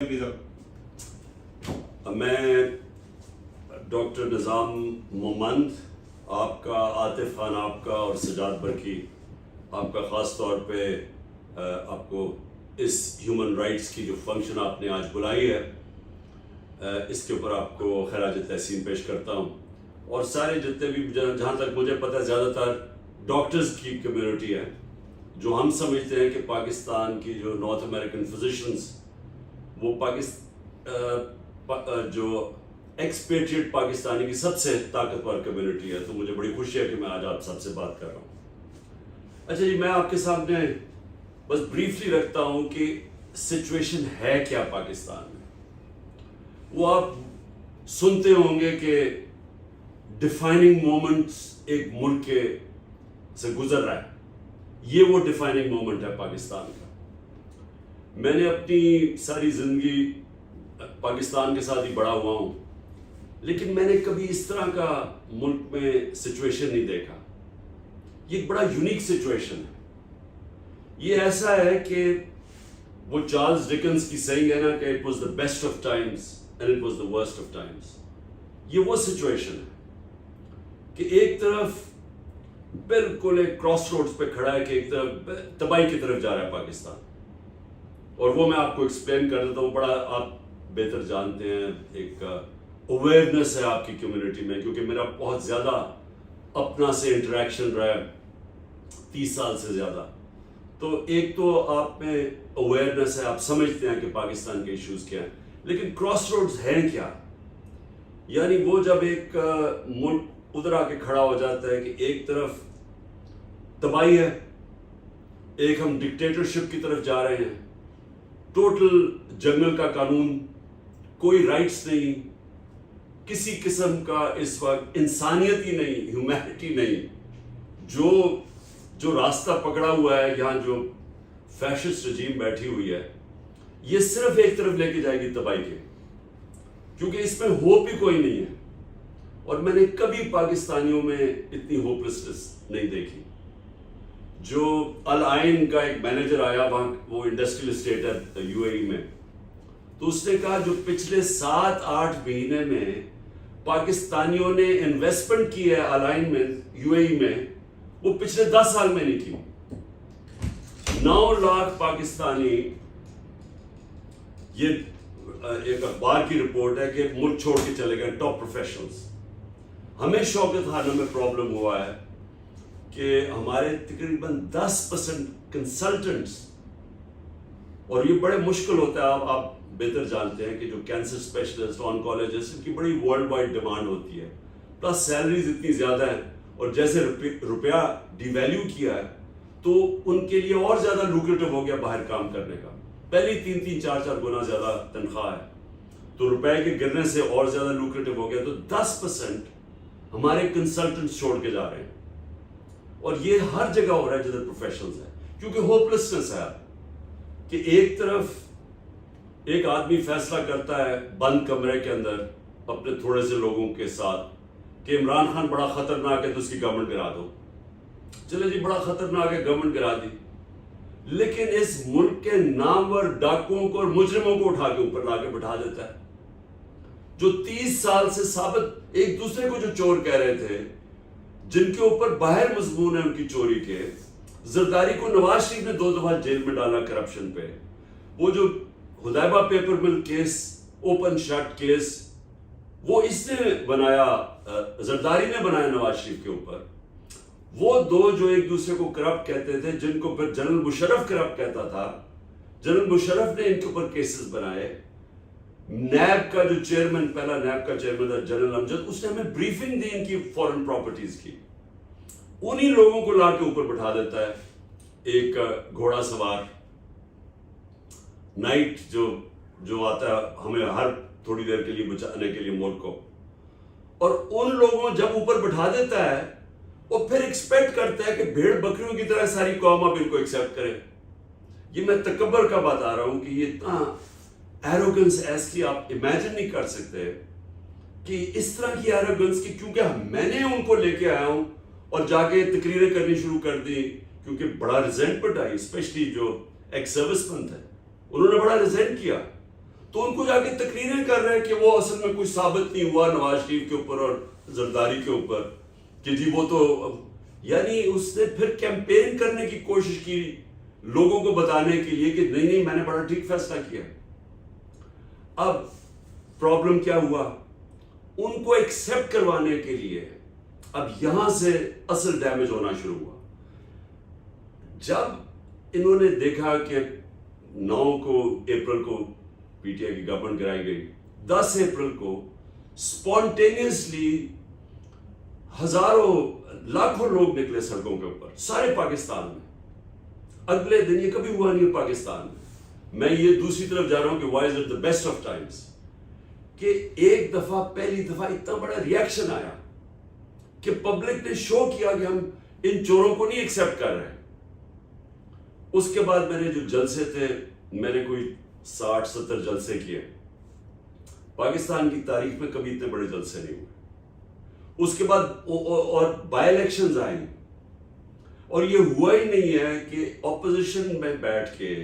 میں ڈاکٹر نظام مومند آپ کا، عاطف خان آپ کا اور سجاد برکی آپ کا خاص طور پہ آپ کو اس ہیومن رائٹس کی جو فنکشن آپ نے آج بلائی ہے اس کے اوپر آپ کو خراج تحسین پیش کرتا ہوں. اور سارے جتنے بھی جہاں تک مجھے پتہ زیادہ تر ڈاکٹرز کی کمیونٹی ہے جو ہم سمجھتے ہیں کہ پاکستان کی جو نارتھ امریکن فزیشنز وہ جو ایکسپیٹریٹ پاکستانی کی سب سے طاقتور کمیونٹی ہے. تو مجھے بڑی خوشی ہے کہ میں آج آپ سب سے بات کر رہا ہوں. اچھا جی، میں آپ کے سامنے بس بریفلی رکھتا ہوں کہ سچویشن ہے کیا پاکستان میں. وہ آپ سنتے ہوں گے کہ ڈیفائننگ مومنٹس ایک ملک کے سے گزر رہا ہے. یہ وہ ڈیفائننگ مومنٹ ہے پاکستان کا. میں نے اپنی ساری زندگی پاکستان کے ساتھ ہی بڑا ہوا ہوں، لیکن میں نے کبھی اس طرح کا ملک میں سچویشن نہیں دیکھا. یہ ایک بڑا یونیک سچویشن ہے. یہ ایسا ہے کہ وہ چارلز ڈکنز کی سینگ ہے نا کہ it was the best of Times and it was the worst of times. یہ وہ سچویشن ہے کہ ایک طرف بالکل ایک کراس روڈز پہ کھڑا ہے کہ ایک طرف تباہی کی طرف جا رہا ہے پاکستان. اور وہ میں آپ کو ایکسپلین کر دیتا ہوں. بڑا آپ بہتر جانتے ہیں، ایک اویئرنیس ہے آپ کی کمیونٹی میں، کیونکہ میرا بہت زیادہ اپنا سے انٹریکشن رہا ہے 30 سال سے زیادہ. تو ایک تو آپ میں اویئرنیس ہے، آپ سمجھتے ہیں کہ پاکستان کے ایشوز کیا ہیں، لیکن کراس روڈز ہیں کیا. یعنی وہ جب ایک ملک ادھر آ کے کھڑا ہو جاتا ہے کہ ایک طرف تباہی ہے، ایک ہم ڈکٹیٹرشپ کی طرف جا رہے ہیں، ٹوٹل جنگل کا قانون، کوئی رائٹس نہیں، کسی قسم کا اس وقت انسانیت ہی نہیں، ہیومینٹی نہیں. جو راستہ پکڑا ہوا ہے یہاں، جو فیشسٹ رجیم بیٹھی ہوئی ہے، یہ صرف ایک طرف لے کے جائے گی تباہی کے، کیونکہ اس میں ہوپ ہی کوئی نہیں ہے. اور میں نے کبھی پاکستانیوں میں اتنی ہوپلیسنس نہیں دیکھی. جو العین کا ایک مینیجر آیا وہاں، وہ انڈسٹریل اسٹیٹ ہے یو اے ای میں، تو اس نے کہا جو پچھلے 7-8 مہینے میں پاکستانیوں نے انویسٹمنٹ کی ہے العین میں، یو اے ای میں، وہ پچھلے 10 سال میں نہیں کی. 9 لاکھ پاکستانی، یہ ایک اخبار کی رپورٹ ہے کہ ملک چھوڑ کے چلے گئے ٹاپ پروفیشنلز. ہمیں شوکت خانہ میں پرابلم ہوا ہے کہ ہمارے تقریباً 10% کنسلٹنٹس، اور یہ بڑے مشکل ہوتا ہے، آپ بہتر جانتے ہیں کہ جو کینسر اسپیشلسٹ، آنکالوجسٹ، ان کی بڑی ورلڈ وائڈ ڈیمانڈ ہوتی ہے، پلس سیلریز اتنی زیادہ ہیں، اور جیسے روپیہ ڈی ویلیو کیا ہے تو ان کے لیے اور زیادہ لوکریٹو ہو گیا باہر کام کرنے کا. پہلی 3-3 4-4 گنا زیادہ تنخواہ ہے، تو روپے کے گرنے سے اور زیادہ لوکریٹو ہو گیا. تو 10% ہمارے کنسلٹنٹس چھوڑ کے جا رہے ہیں. اور یہ ہر جگہ ہو رہا ہے جدھر پروفیشنلز ہیں، کیونکہ ہوپلیسنس ہے کہ ایک طرف ایک آدمی فیصلہ کرتا ہے بند کمرے کے اندر اپنے تھوڑے سے لوگوں کے ساتھ کہ عمران خان بڑا خطرناک ہے تو اس کی گورنمنٹ گرا دو. چلے جی، بڑا خطرناک ہے، گورنمنٹ گرا دی، لیکن اس ملک کے نامور ڈاکوؤں کو اور مجرموں کو اٹھا کے اوپر لا کے بٹھا دیتا ہے، جو 30 سال سے ثابت ایک دوسرے کو جو چور کہہ رہے تھے، جن کے اوپر باہر مضمون ہے ان کی چوری کے. زرداری کو نواز شریف نے 2 دفعہ جیل میں ڈالا کرپشن پہ. وہ جو حدیبہ پیپر مل کیس، اوپن شٹ کیس، وہ اس نے بنایا، زرداری نے بنایا نواز شریف کے اوپر. وہ دو جو ایک دوسرے کو کرپٹ کہتے تھے، جن کو پھر جنرل مشرف کرپٹ کہتا تھا، جنرل مشرف نے ان کے اوپر کیسز بنائے. نیب کا جو چیئرمین، پہلا نیب کا چیئرمین تھا جنرل امجد، اس نے ہمیں بریفنگ دی ان کی فورن پراپرٹیز کی. انہی لوگوں کو لا کے اوپر بٹھا دیتا ہے ایک گھوڑا سوار نائٹ جو آتا ہے ہمیں ہر تھوڑی دیر کے لیے بچانے کے لیے ملک کو. اور ان لوگوں جب اوپر بٹھا دیتا ہے، وہ پھر ایکسپیکٹ کرتا ہے کہ بھیڑ بکریوں کی طرح ساری قوم اب ان کو ایکسیپٹ کرے. یہ میں تکبر کا بتا رہا ہوں کہ یہ اتنا ایروگنس ایسی آپ امیجن نہیں کر سکتے کہ اس طرح کی ایروگنس کی، کیونکہ میں نے ان کو لے کے آیا ہوں اور جا کے تقریریں کرنی شروع کر دی، کیونکہ بڑا ریزنٹمنٹ آئی، اسپیشلی جو ایکس سروس مین تھے انہوں نے بڑا ریزنٹ کیا. تو ان کو جا کے تقریریں کر رہے ہیں کہ وہ اصل میں کوئی ثابت نہیں ہوا نواز شریف کے اوپر اور زرداری کے اوپر کہ جی وہ تو، یعنی اس نے پھر کیمپین کرنے کی کوشش کی لوگوں کو بتانے کے لیے کہ نہیں نہیں میں نے بڑا ٹھیک فیصلہ کیا. اب پرابلم کیا ہوا، ان کو ایکسپٹ کروانے کے لیے اب یہاں سے اصل ڈیمیج ہونا شروع ہوا. جب انہوں نے دیکھا کہ 9 اپریل کو پی ٹی آئی کی گورنمنٹ گرائی گئی، 10 اپریل کو اسپونٹینیسلی ہزاروں لاکھوں لوگ نکلے سڑکوں کے اوپر سارے پاکستان میں. اگلے دن یہ کبھی ہوا نہیں ہے پاکستان میں یہ دوسری طرف جا رہا ہوں کہ why is it the best of times, کہ ایک دفعہ پہلی دفعہ اتنا بڑا ریئیکشن آیا کہ پبلک نے شو کیا کہ ہم ان چوروں کو نہیں ایکسپٹ کر رہے. اس کے بعد میں نے جو جلسے تھے، میں نے کوئی 60-70 جلسے کیے. پاکستان کی تاریخ میں کبھی اتنے بڑے جلسے نہیں ہوئے. اس کے بعد اور بائی الیکشنز آئیں، اور یہ ہوا ہی نہیں ہے کہ اپوزیشن میں بیٹھ کے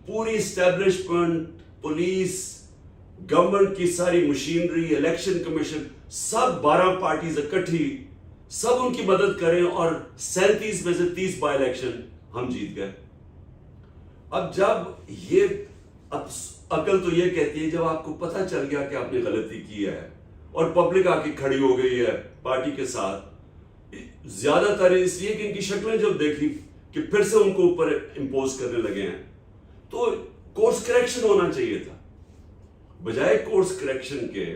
پوری اسٹیبلشمنٹ، پولیس، گورنمنٹ کی ساری مشینری، الیکشن کمیشن، سب 12 پارٹیز اکٹھی سب ان کی مدد کریں اور 37 میں سے 30 بائی الیکشن ہم جیت گئے. اب جب یہ عقل تو یہ کہتی ہے جب آپ کو پتہ چل گیا کہ آپ نے غلطی کی ہے اور پبلک آ کے کھڑی ہو گئی ہے پارٹی کے ساتھ، زیادہ تر اس لیے کہ ان کی شکلیں جب دیکھی کہ پھر سے ان کو اوپر امپوز کرنے لگے ہیں، تو کورس کریکشن ہونا چاہیے تھا. بجائے کورس کریکشن کے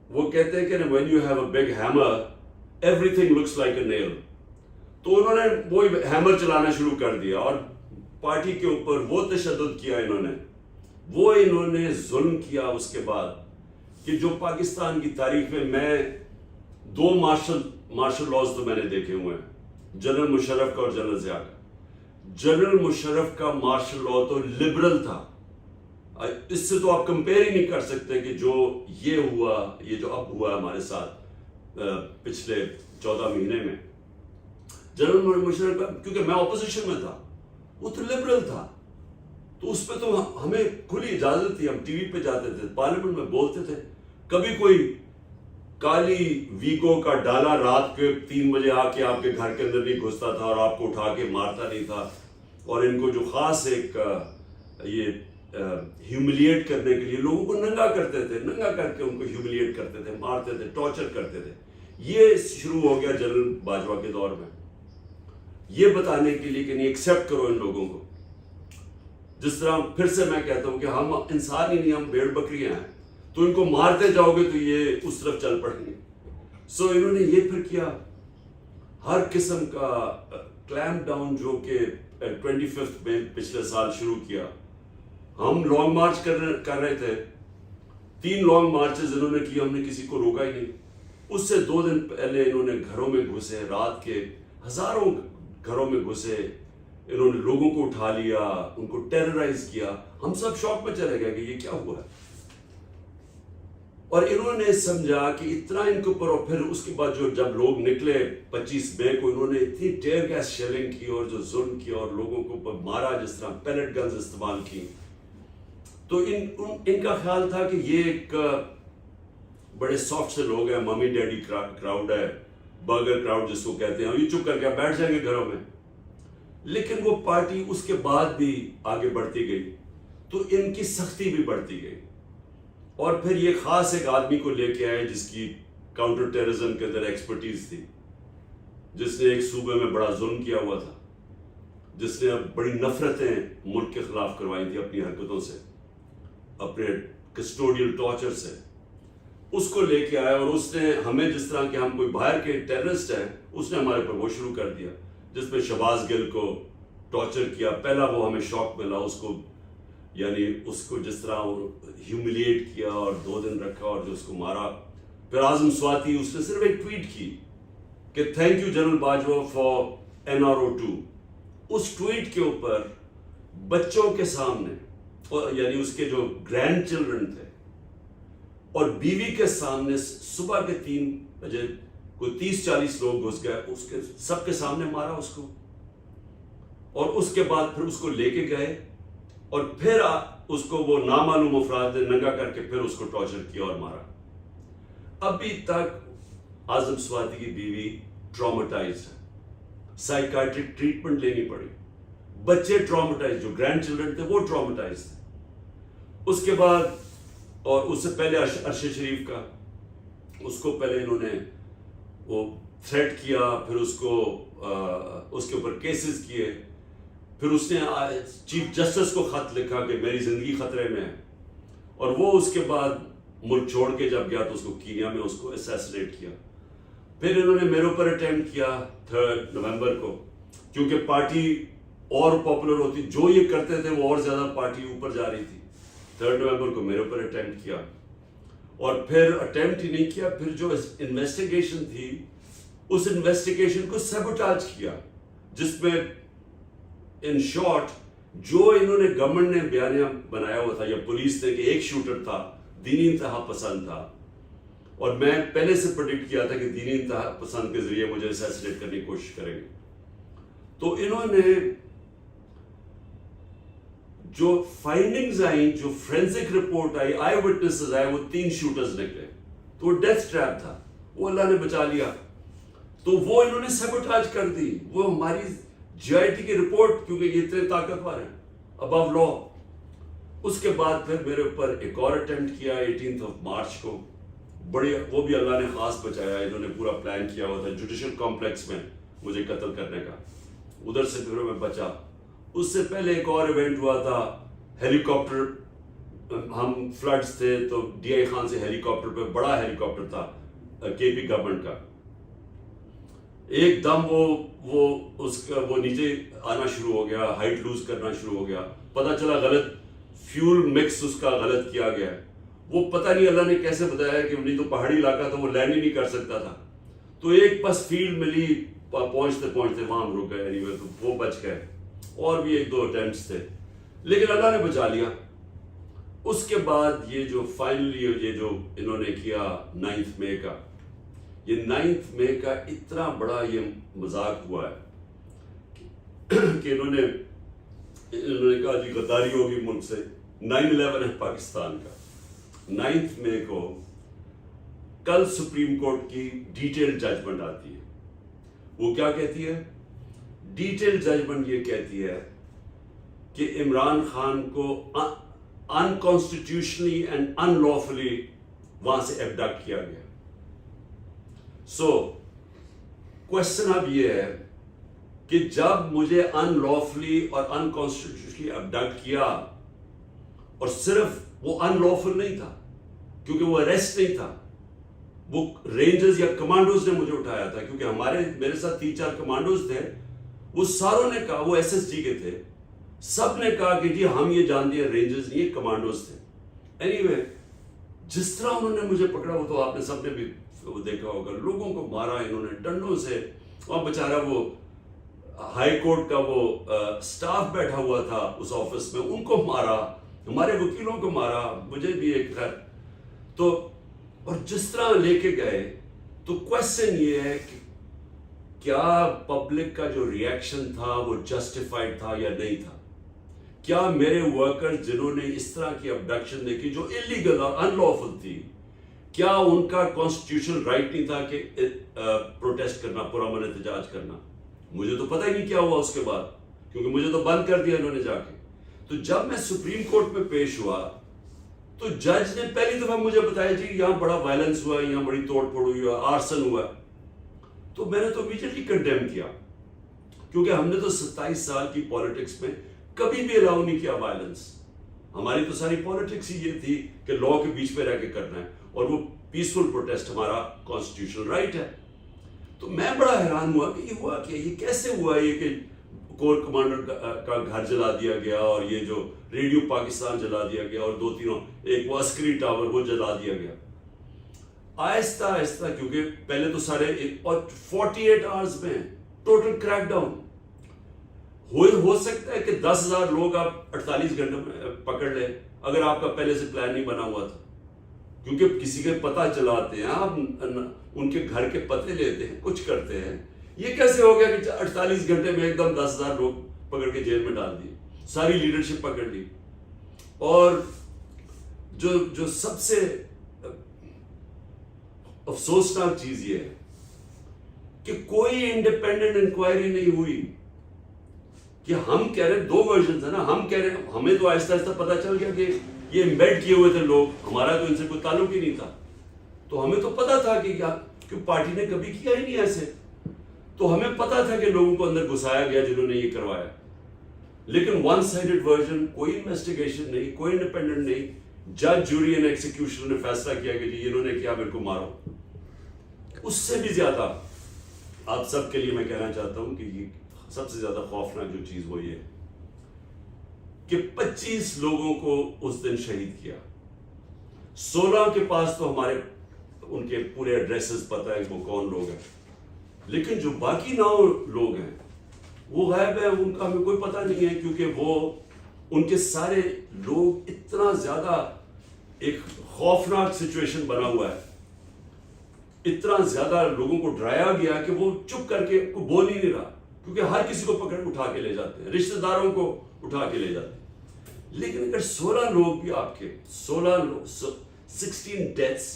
وہ کہتے ہیں کہ when you have a big hammer everything looks like a nail. تو انہوں نے وہ ہیمر چلانا شروع کر دیا اور پارٹی کے اوپر وہ تشدد کیا، انہوں نے ظلم کیا. اس کے بعد کہ جو پاکستان کی تاریخ میں 2 مارشل لاز تو میں نے دیکھے ہوئے ہیں، جنرل مشرف کا اور جنرل ضیاء کا. جنرل مشرف کا مارشل لا تو لبرل تھا، اس سے تو آپ کمپیئر ہی نہیں کر سکتے کہ جو یہ ہوا، یہ جو اب ہوا ہمارے ساتھ پچھلے 14 مہینے میں. جنرل مشرف کا، کیونکہ میں اپوزیشن میں تھا، وہ تو لبرل تھا، تو اس پہ تو ہمیں کھلی اجازت تھی. ہم ٹی وی پہ جاتے تھے، پارلیمنٹ میں بولتے تھے. کبھی کوئی کالی ویگو کا ڈالا رات کے 3 بجے آ کے آپ کے گھر کے اندر نہیں گھستا تھا اور آپ کو اٹھا کے مارتا نہیں تھا. اور ان کو جو خاص ایک یہ ہیوملیٹ کرنے کے لیے لوگوں کو ننگا کرتے تھے، ننگا کر کے ان کو ہیوملیٹ کرتے تھے، مارتے تھے، ٹارچر کرتے تھے. یہ شروع ہو گیا جنرل باجوہ کے دور میں، یہ بتانے کے لیے کہ نہیں ایکسیپٹ کرو ان لوگوں کو. جس طرح پھر سے میں کہتا ہوں کہ ہم انسان ہی نہیں، ہم بھیڑ بکریاں ہیں، تو ان کو مارتے جاؤ گے تو یہ اس طرف چل پڑیں گے. سو انہوں نے یہ پھر کیا، ہر قسم کا کلیمپ ڈاؤن جو کہ 25 میں پچھلے سال شروع کیا. ہم لانگ مارچ کر رہے تھے، 3 لانگ مارچز انہوں نے کی، ہم نے کسی کو روکا ہی نہیں. اس سے 2 دن پہلے انہوں نے گھروں میں گھسے، رات کے ہزاروں گھروں میں گھسے، انہوں نے لوگوں کو اٹھا لیا، ان کو ٹیررائز کیا. ہم سب شوق میں چلے گئے کہ یہ کیا ہوا ہے. اور انہوں نے سمجھا کہ اتنا ان کے اوپر، اور پھر اس کے بعد جب لوگ نکلے 25 مئی کو، انہوں نے اتنی ٹیئر گیس شیلنگ کی اور جو ظلم کیا اور لوگوں کو اوپر مارا، جس طرح پیلٹ گنز استعمال کی. تو ان کا خیال تھا کہ یہ ایک بڑے سافٹ سے لوگ ہیں، ممی ڈیڈی کراؤڈ ہے، برگر کراؤڈ جس کو کہتے ہیں، یہ چپ کر کے بیٹھ جائیں گے گھروں میں. لیکن وہ پارٹی اس کے بعد بھی آگے بڑھتی گئی، تو ان کی سختی بھی بڑھتی گئی. اور پھر یہ خاص ایک آدمی کو لے کے آئے جس کی کاؤنٹر ٹیررزم کے اندر ایکسپرٹیز تھی، جس نے ایک صوبے میں بڑا ظلم کیا ہوا تھا، جس نے بڑی نفرتیں ملک کے خلاف کروائی تھی اپنی حرکتوں سے، اپنے کسٹوڈیل ٹارچر سے. اس کو لے کے آیا اور اس نے ہمیں، جس طرح کہ ہم کوئی باہر کے ٹیررسٹ ہیں، اس نے ہمارے پر وہ شروع کر دیا، جس میں شہباز گل کو ٹارچر کیا. پہلا وہ ہمیں شوق ملا، اس کو یعنی اس کو جس طرح ہیوملیٹ کیا اور 2 دن رکھا اور جو اس کو مارا. پھر اعظم سواتی، اس نے صرف ایک ٹویٹ کی کہ thank you General Bajwa for NRO2. اس ٹویٹ کے اوپر بچوں کے سامنے، یعنی اس کے جو گرینڈ چلڈرن تھے اور بیوی کے سامنے، صبح کے 3 بجے کوئی 30-40 لوگ گھس گئے، اس کے سب کے سامنے مارا اس کو. اور اس کے بعد پھر اس کو لے کے گئے اور پھر اس کو وہ نامعلوم افراد نے ننگا کر کے پھر اس کو ٹارچر کیا اور مارا. ابھی تک اعظم سواتی کی بیوی ٹراماٹائز ہے, سائیکائٹرک ٹریٹمنٹ لینی پڑی, بچے ٹراماٹائز, جو گرینڈ چلڈرن تھے وہ ٹراماٹائز تھے. اس کے بعد اور اس سے پہلے ارشد شریف کا, اس کو پہلے انہوں نے وہ تھریٹ کیا, پھر اس کے اوپر کیسز کیے, پھر اس نے چیف جسٹس کو خط لکھا کہ میری زندگی خطرے میں ہے, اور وہ اس کے بعد ملک چھوڑ کے جب گیا تو اس کو کینیا میں اس کو اسیسنیٹ کیا. پھر انہوں نے میرے اوپر اٹیمپٹ کیا 3 نومبر کو, کیونکہ پارٹی اور پاپولر ہوتی, جو یہ کرتے تھے وہ اور زیادہ پارٹی اوپر جا رہی تھی. 3 نومبر کو میرے اوپر اٹیمپٹ کیا, اور پھر اٹیمپٹ ہی نہیں کیا, پھر جو انویسٹیگیشن تھی اس انویسٹیگیشن کو سیبوٹاج کیا, جس میں ان شارٹ جو انہوں نے گورنمنٹ نے بیانیہ بنایا ہوا تھا یا پولیس نے کہ ایک شوٹر تھا, دینی انتہا پسند تھا, اور میں پہلے سے پریڈکٹ کیا تھا کہ دینی انتہا پسند کے ذریعے مجھے اسیسنیٹ کرنے کی کوشش کریں گے. تو انہوں نے جو فائنڈنگز آئیں, جو فورینسک رپورٹ آئی, آئی وٹنسز آئے, وہ 3 شوٹرز نکلے, تو وہ ڈیتھ ٹریپ تھا, وہ اللہ نے بچا لیا. تو وہ انہوں نے سیبوٹاج کر دی, وہ ہماری جی آئی ٹی کی رپورٹ, کیونکہ یہ اتنے طاقتور ہیں ابو لا. اس کے بعد پھر میرے اوپر ایک اور اٹیمپٹ کیا 18 مارچ کو, بڑی, وہ بھی اللہ نے خاص بچایا. انہوں نے پورا پلان کیا ہوا تھا جوڈیشل کمپلیکس میں مجھے قتل کرنے کا, ادھر سے پھر میں بچا. اس سے پہلے ایک اور ایونٹ ہوا تھا, ہیلی کاپٹر, ہم فلڈز تھے تو ڈی آئی خان سے ہیلی کاپٹر پہ, بڑا ہیلی کاپٹر تھا کے پی گورنمنٹ کا, ایک دم وہ نیچے آنا شروع ہو گیا, ہائٹ لوز کرنا شروع ہو گیا, پتہ چلا غلط فیول مکس اس کا غلط کیا گیا ہے. وہ پتہ نہیں اللہ نے کیسے بتایا کہ نہیں تو پہاڑی علاقہ تھا, وہ لینڈ ہی نہیں کر سکتا تھا, تو ایک بس فیلڈ ملی, پہنچتے وہاں ہم رک گئے. anyway, تو وہ بچ گئے. اور بھی 1-2 اٹیمپٹس تھے, لیکن اللہ نے بچا لیا. اس کے بعد یہ جو فائنلی یہ جو انہوں نے کیا 9 مئی کا, یہ 9 مئی کا اتنا بڑا یہ مذاق ہوا ہے کہ انہوں نے کہا جی غداری ہوگی ملک سے. 9/11 ہے پاکستان کا. 9 مئی کو کل سپریم کورٹ کی ڈیٹیل ججمنٹ آتی ہے. وہ کیا کہتی ہے؟ ڈیٹیل ججمنٹ یہ کہتی ہے کہ عمران خان کو انکانسٹیٹیوشنلی اینڈ ان لافلی وہاں سے ایبڈکٹ کیا گیا. سو کوشچن اب یہ ہے کہ جب مجھے ان لافلی اور انکانسٹیٹیوشنلی ایبڈکٹ کیا, اور صرف وہ ان لافل نہیں تھا کیونکہ وہ اریسٹ نہیں تھا, وہ رینجرز یا کمانڈوز نے مجھے اٹھایا تھا, کیونکہ میرے ساتھ 3-4 کمانڈوز تھے, وہ ساروں نے کہا, وہ ایس ایس جی کے تھے, سب نے کہا کہ جی ہم یہ جانتے ہیں رینجرز نہیں, یہ کمانڈوز تھے. اینی جس طرح انہوں نے مجھے پکڑا, وہ تو آپ نے سب نے بھی دیکھا ہوگا, لوگوں کو مارا انہوں نے ڈنڈوں سے. اور بیچارہ وہ ہائی کورٹ کا وہ سٹاف بیٹھا ہوا تھا اس آفس میں, ان کو مارا, ہمارے وکیلوں کو مارا, مجھے بھی ایک خیر. تو اور جس طرح لے کے گئے, تو کوشچن یہ ہے کہ کیا پبلک کا جو ریئیکشن تھا وہ جسٹیفائڈ تھا یا نہیں تھا؟ کیا میرے ورکر جنہوں نے اس طرح کی ابڈکشن دیکھی جو انلیگل اور ان لافل تھی, کیا ان کا کانسٹیٹیوشنل رائٹ نہیں تھا کہ پروٹیسٹ کرنا, پرامن احتجاج کرنا؟ مجھے تو پتہ ہی نہیں کیا ہوا اس کے بعد, کیونکہ مجھے تو بند کر دیا انہوں نے جا کے. تو جب میں سپریم کورٹ میں پیش ہوا تو جج نے پہلی دفعہ مجھے بتایا جی یہاں بڑا وائلنس ہوا ہے, یہاں بڑی توڑ پھوڑ ہوئی ہے, آرسن ہوا ہے. تو میں نے تو امیڈیٹلی کنڈیم کیا, کیونکہ ہم نے تو 27 سال کی پالیٹکس میں کبھی بھی الاؤ نہیں کیا وائلنس. ہماری تو ساری پالیٹکس ہی یہ تھی کہ لا کے بیچ میں رہ کے کرنا ہے, اور وہ پیسفل پروٹیسٹ ہمارا کانسٹیٹیوشنل رائٹ ہے. تو میں بڑا حیران ہوا کہ یہ ہوا کیا, یہ کیسے ہوا یہ کہ کور کمانڈر کا گھر جلا دیا گیا, اور یہ جو ریڈیو پاکستان جلا دیا گیا, اور 2-3 ایک وہ عسکری ٹاور وہ جلا دیا گیا. آہستہ آہستہ, کیونکہ پہلے تو سارے, اور 48 آورز میں ٹوٹل کریک ڈاؤن. ہو سکتا ہے کہ 10,000 لوگ آپ 48 گھنٹے میں پکڑ لیں اگر آپ کا پہلے سے پلان نہیں بنا ہوا تھا, کیونکہ کسی کے پتہ چلاتے ہیں آپ, ان کے گھر کے پتے لیتے ہیں, کچھ کرتے ہیں. یہ کیسے ہو گیا کہ 48 گھنٹے میں ایک دم 10,000 لوگ پکڑ کے جیل میں ڈال دیے, ساری لیڈرشپ پکڑ لی. اور جو سب سے افسوسناک چیز یہ ہے کہ کوئی انڈیپینڈنٹ انکوائری نہیں ہوئی. کہ ہم کہہ رہے ہیں دو ورژنز ہیں نا, ہم کہہ رہے ہیں ہمیں تو آہستہ آہستہ پتہ چل گیا کہ یہ امبیڈ کیے ہوئے تھے لوگ, ہمارا تو ان سے کوئی تعلق ہی نہیں تھا, تو ہمیں تو پتہ تھا کہ کیا کہ پارٹی نے کبھی کیا ہی نہیں ایسے, تو ہمیں پتہ تھا کہ لوگوں کو اندر گھسایا گیا جنہوں نے یہ کروایا. لیکن ون سائیڈڈ ورژن, کوئی انویسٹیگیشن نہیں, کوئی انڈیپینڈنٹ نہیں, جج جوری اینڈ ایکسیکیوشن نے فیصلہ کیا کہ جی انہوں نے کیا میرے کو مارو. اس سے بھی زیادہ آپ سب کے لیے میں کہنا چاہتا ہوں کہ یہ سب سے زیادہ خوفناک جو چیز وہ یہ کہ 25 لوگوں کو اس دن شہید کیا. 16 کے پاس تو ہمارے ان کے پورے ایڈریسز پتہ ہے وہ کون لوگ ہیں, لیکن جو باقی 9 لوگ ہیں وہ غائب ہے, ان کا ہمیں کوئی پتہ نہیں ہے, کیونکہ وہ ان کے سارے لوگ اتنا زیادہ ایک خوفناک سچویشن بنا ہوا ہے, اتنا زیادہ لوگوں کو ڈرایا گیا کہ وہ چپ کر کے کوئی بول ہی نہیں رہا, کیونکہ ہر کسی کو پکڑ اٹھا کے لے جاتے ہیں, رشتہ داروں کو اٹھا کے لے جاتے ہیں. لیکن اگر 16 لوگ بھی آپ کے 16 ڈیتھس,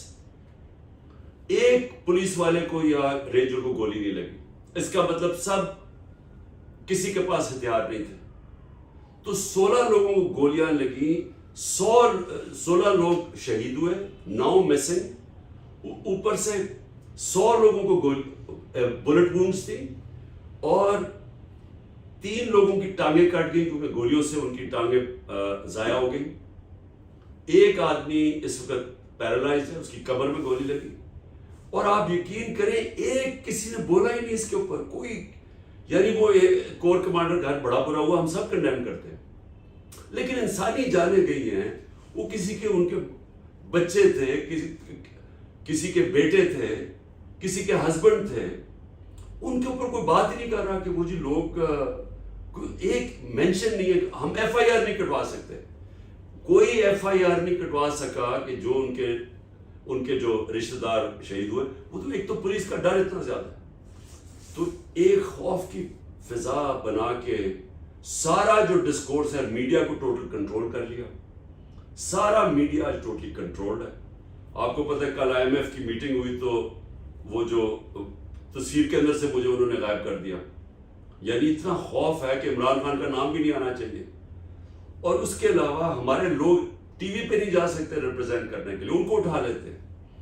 ایک پولیس والے کو یا رینجر کو گولی نہیں لگی, اس کا مطلب سب کسی کے پاس ہتھیار نہیں تھے, تو 16 لوگوں کو گولیاں لگی, 16 لوگ شہید ہوئے, 9 مسنگ, اوپر سے 100 لوگوں کو بلٹ وونڈز تھی, اور 3 لوگوں کی ٹانگیں کٹ گئی کیونکہ گولیوں سے ان کی ٹانگیں ضائع ہو گئی. ایک آدمی اس وقت پیرالائز ہے, اس کی کمر میں گولی لگی, اور آپ یقین کریں ایک کسی نے بولا ہی نہیں اس کے اوپر کوئی, یعنی وہ کور کمانڈر گھر بڑا برا ہوا, ہم سب کنڈیم کرتے ہیں, لیکن انسانی جانیں گئی ہیں. وہ کسی کے ان کے بچے تھے, کسی کے بیٹے تھے, کسی کے ہسبینڈ تھے, ان کے اوپر کوئی بات ہی نہیں کر رہا کہ وہ جی لوگ, ایک مینشن نہیں ہے. ہم ایف آئی آر نہیں کٹوا سکتے, کوئی ایف آئی آر نہیں کٹوا سکا کہ جو ان کے جو رشتہ دار شہید ہوئے, وہ تو ایک تو پولیس کا ڈر اتنا زیادہ ہے, تو ایک خوف کی فضا بنا کے سارا جو ڈسکورس ہے میڈیا کو ٹوٹل کنٹرول کر لیا. سارا میڈیا ٹوٹلی کنٹرولڈ ہے. آپ کو پتہ ہے کل آئی ایم ایف کی میٹنگ ہوئی تو وہ جو تصویر کے اندر سے مجھے انہوں نے غائب کر دیا, یعنی اتنا خوف ہے کہ عمران خان کا نام بھی نہیں آنا چاہیے. اور اس کے علاوہ ہمارے لوگ ٹی وی پہ نہیں جا سکتے ریپرزینٹ کرنے کے لیے, ان کو اٹھا لیتے ہیں.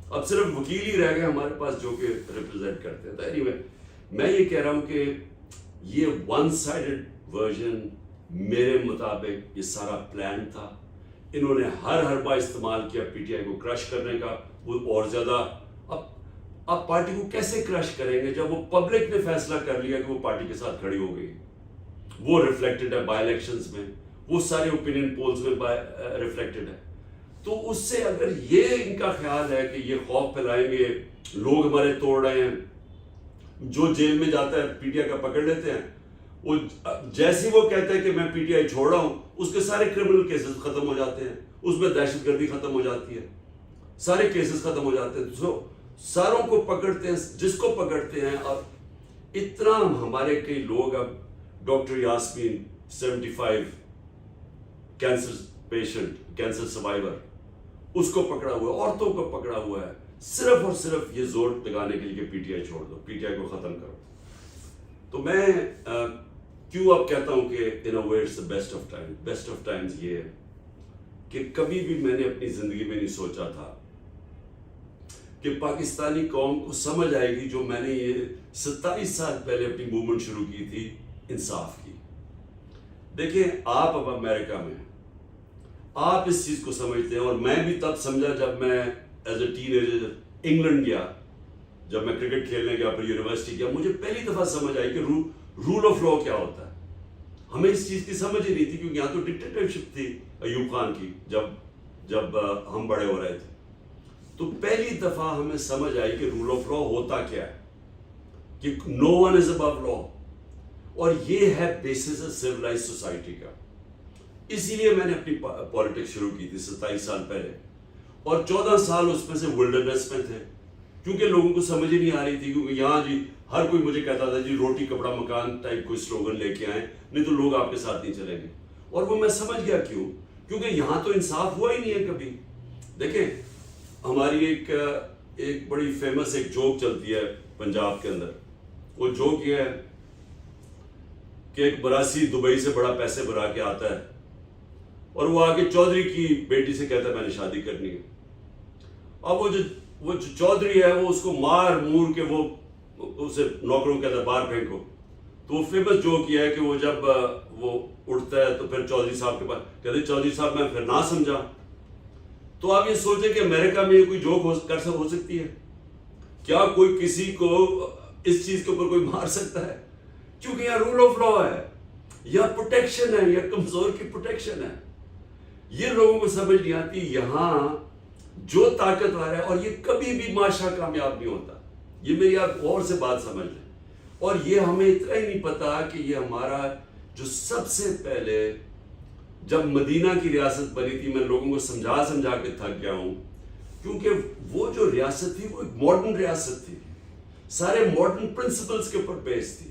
اب صرف وکیل ہی رہ گئے ہمارے پاس جو کہ ریپرزینٹ کرتے ہیں. اینی وے میں یہ کہہ رہا ہوں کہ یہ ون سائیڈڈ ورژن میرے مطابق یہ سارا پلان تھا. انہوں نے ہر حربہ استعمال کیا پی ٹی آئی کو کرش کرنے کا. وہ اور زیادہ اب پارٹی کو کیسے کرش کریں گے جب وہ پبلک نے فیصلہ کر لیا کہ وہ پارٹی کے ساتھ کھڑی ہو گئی. وہ ریفلیکٹڈ ہے بائی الیکشنز میں, وہ سارے اوپینین پولز میں ریفلیکٹڈ ہے. تو اس سے اگر یہ ان کا خیال ہے کہ یہ خوف پھیلائیں گے, لوگ ہمارے توڑ رہے ہیں, جو جیل میں جاتا ہے پی ٹی آئی کا پکڑ لیتے ہیں, وہ جیسے وہ کہتے ہیں کہ میں پی ٹی آئی چھوڑ رہا ہوں, اس کے سارے کرمنل کیسز ختم ہو جاتے ہیں, اس میں دہشت گردی ختم ہو جاتی ہے, سارے کیسز ختم ہو جاتے ہیں. تو ساروں کو پکڑتے ہیں جس کو پکڑتے ہیں. اور اتنا ہمارے کئی لوگ, اب doctor Yasmin 75 cancer patient, cancer survivor, اس کو پکڑا ہوا ہے, عورتوں کو پکڑا ہوا ہے, صرف اور صرف یہ زور لگانے کے لیے کہ پی ٹی آئی چھوڑ دو, پی ٹی آئی کو ختم کرو. تو میں کیوں اب کہتا ہوں کہ in a way it's the best of time. Best of times یہ ہے کہ کبھی بھی میں نے اپنی زندگی میں نہیں سوچا تھا کہ پاکستانی قوم کو سمجھ آئے گی جو میں نے یہ 27 سال پہلے اپنی موومنٹ شروع کی تھی انصاف کی. دیکھیں آپ اب امریکہ میں, آپ اس چیز کو سمجھتے ہیں, اور میں بھی تب سمجھا جب میں as a ten ager England گیا, جب میں کرکٹ کھیلنے گیا, پھر یونیورسٹی گیا, مجھے پہلی دفعہ سمجھ آئی کہ رول آف لا کیا ہوتا ہے. ہمیں اس چیز کی سمجھ ہی نہیں تھی, کیونکہ یہاں تو ڈکٹیٹرشپ تھی ایوب خان کی جب ہم بڑے ہو رہے تھے. تو پہلی دفعہ ہمیں سمجھ آئی کہ رول آف لا ہوتا کیا ہے, کہ نو ون از ابو لا, اور یہ ہے بیسس سویلائز سوسائٹی کا. اسی لیے میں نے اپنی پالیٹکس شروع کی تھی 27 سال پہلے, اور 14 سال اس میں سے ولڈرنیس میں تھے, کیونکہ لوگوں کو سمجھ ہی نہیں آ رہی تھی. کیونکہ یہاں جی ہر کوئی مجھے کہتا تھا جی روٹی کپڑا مکان ٹائپ کوئی سلوگن لے کے آئیں, نہیں تو لوگ آپ کے ساتھ نہیں چلیں گے. اور وہ میں سمجھ گیا کیوں, کیونکہ یہاں تو انصاف ہوا ہی نہیں ہے کبھی. دیکھیں ہماری ایک بڑی فیمس ایک جوک چلتی ہے پنجاب کے اندر. وہ جوک یہ ہے کہ ایک براسی دبئی سے بڑا پیسے بھرا کے آتا ہے اور وہ آگے چودھری کی بیٹی سے کہتا ہے میں نے شادی کرنی ہے. اب وہ جو چودھری ہے وہ اس کو مار مور کے وہ اسے نوکروں کہتا ہے باہر پھینکو. تو وہ فیمس جوک یہ ہے کہ وہ جب وہ اٹھتا ہے تو پھر چودھری صاحب کے پاس کہتے ہیں چودھری صاحب میں پھر نہ سمجھا. تو آپ یہ سوچیں کہ امریکہ میں یہ کوئی جوک ہو سکتی ہے؟ کیا کوئی کسی کو اس چیز کے اوپر کوئی مار سکتا ہے؟ کیونکہ یہاں رول آف لا ہے, یا پروٹیکشن ہے, یا کمزور کی پروٹیکشن ہے. یہ لوگوں کو سمجھ نہیں آتی. یہاں جو طاقتور ہے, اور یہ کبھی بھی معاشرہ کامیاب نہیں ہوتا, یہ میری آپ غور سے بات سمجھ لیں. اور یہ ہمیں اتنا ہی نہیں پتا کہ یہ ہمارا جو سب سے پہلے جب مدینہ کی ریاست بنی تھی, میں لوگوں کو سمجھا کے تھک گیا ہوں, کیونکہ وہ جو ریاست تھی وہ ایک ماڈرن ریاست تھی, سارے ماڈرن پرنسپلز کے اوپر بیس تھی.